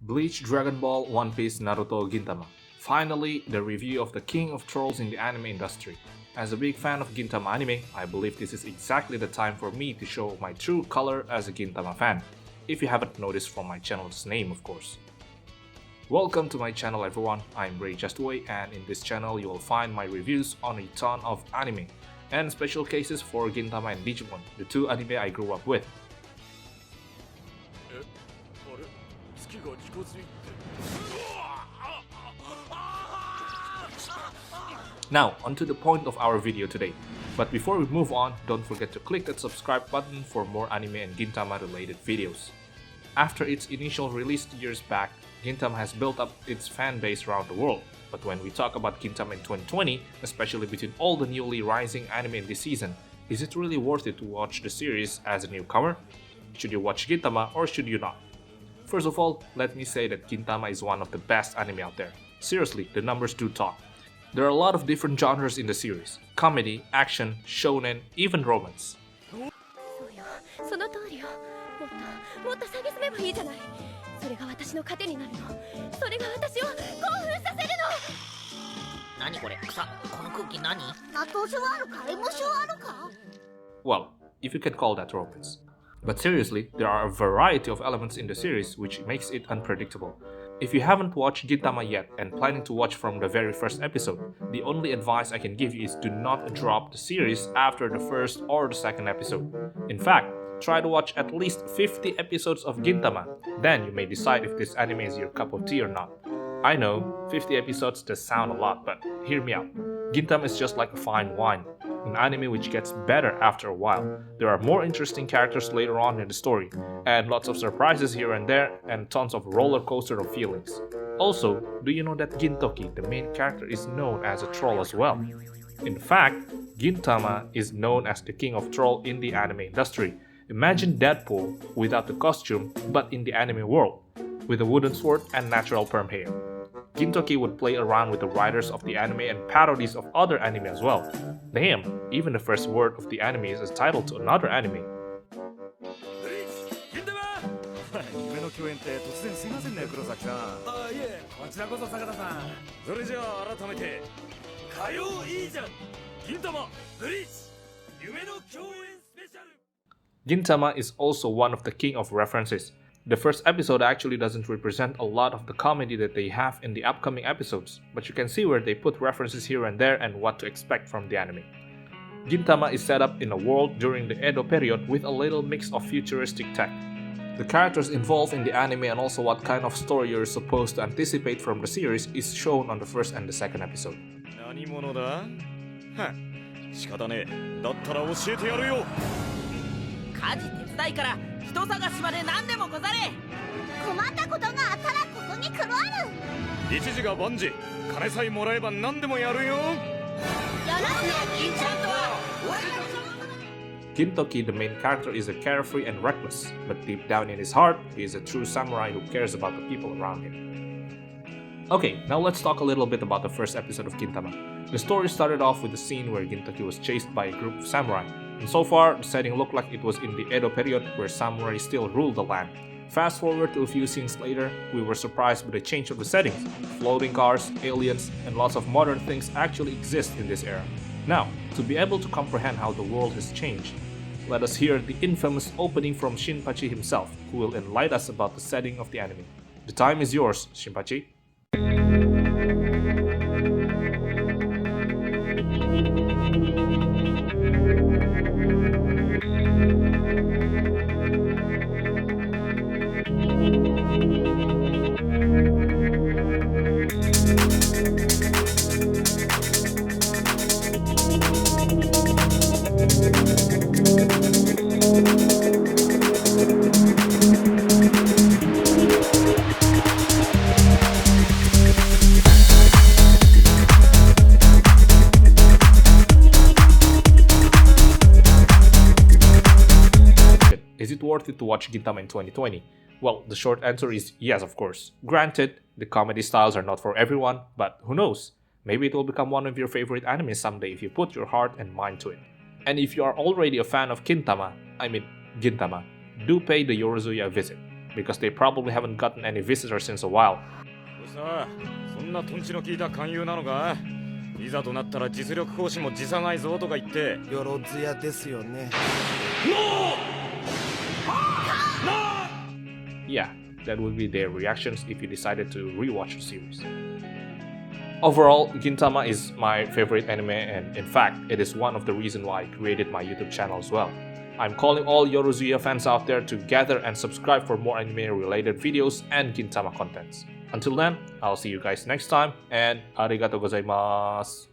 Bleach, Dragon Ball, One Piece, Naruto, Gintama. Finally, the review of the king of trolls in the anime industry. As a big fan of Gintama Anime, I believe this is exactly the time for me to show my true color as a Gintama fan. If you haven't noticed from my channel's name, of course. Welcome to my channel everyone, I'm Rie and in this channel you will find my reviews on a ton of anime and special cases for Gintama and Digimon, the two anime I grew up with. Now, onto the point of our video today. But before we move on, don't forget to click that subscribe button for more anime and Gintama related videos. After its initial release years back, Gintama has built up its fan base around the world. But when we talk about Gintama in 2020, especially between all the newly rising anime in this season, is it really worth it to watch the series as a newcomer? Should you watch Gintama or should you not? First of all, let me say that Gintama is one of the best anime out there. Seriously, the numbers do talk. There are a lot of different genres in the series: comedy, action, shonen, even romance. Well, if you can call that romance. But seriously, there are a variety of elements in the series which makes it unpredictable. If you haven't watched Gintama yet and planning to watch from the very first episode, the only advice I can give you is do not drop the series after the first or the second episode. In fact, try to watch at least 50 episodes of Gintama, then you may decide if this anime is your cup of tea or not. I know, 50 episodes does sound a lot, but hear me out. Gintama is just like a fine wine, an anime which gets better after a while. There are more interesting characters later on in the story, and lots of surprises here and there, and tons of roller coaster of feelings. Also, do you know that Gintoki, the main character, is known as a troll as well? In fact, Gintama is known as the king of troll in the anime industry. Imagine Deadpool without the costume, but in the anime world, with a wooden sword and natural perm hair. Gintoki would play around with the writers of the anime and parodies of other anime as well. Damn, even the first word of the anime is a title to another anime. Gintama is also one of the king of references. The first episode actually doesn't represent a lot of the comedy that they have in the upcoming episodes, but you can see where they put references here and there and what to expect from the anime. Gintama is set up in a world during the Edo period with a little mix of futuristic tech. The characters involved in the anime and also what kind of story you're supposed to anticipate from the series is shown on the first and the second episode. Gintoki, the main character, is a carefree and reckless, but deep down in his heart, he is a true samurai who cares about the people around him. Okay, now let's talk a little bit about the first episode of Gintama. The story started off with a scene where Gintoki was chased by a group of samurai, and so far, the setting looked like it was in the Edo period where samurai still ruled the land. Fast forward to a few scenes later, we were surprised by the change of the settings. Floating cars, aliens, and lots of modern things actually exist in this era. Now, to be able to comprehend how the world has changed, let us hear the infamous opening from Shinpachi himself, who will enlighten us about the setting of the anime. The time is yours, Shinpachi. Is it worth it to watch Gintama in 2020? Well, the short answer is yes, of course. Granted, the comedy styles are not for everyone, but who knows? Maybe it will become one of your favorite animes someday if you put your heart and mind to it. And if you are already a fan of Gintama, do pay the Yorozuya a visit. because they probably haven't gotten any visitors since a while. さあ、そんなトンチの効いた勧誘なのか？いざとなったら実力行使も辞さないぞとか言って。よろずやですよね。Yeah, that would be their reactions if you decided to rewatch the series. Overall, Gintama is my favorite anime, and in fact, it is one of the reasons why I created my YouTube channel as well. I'm calling all Yorozuya fans out there to gather and subscribe for more anime related videos and Gintama contents. Until then, I'll see you guys next time, and arigatou gozaimasu!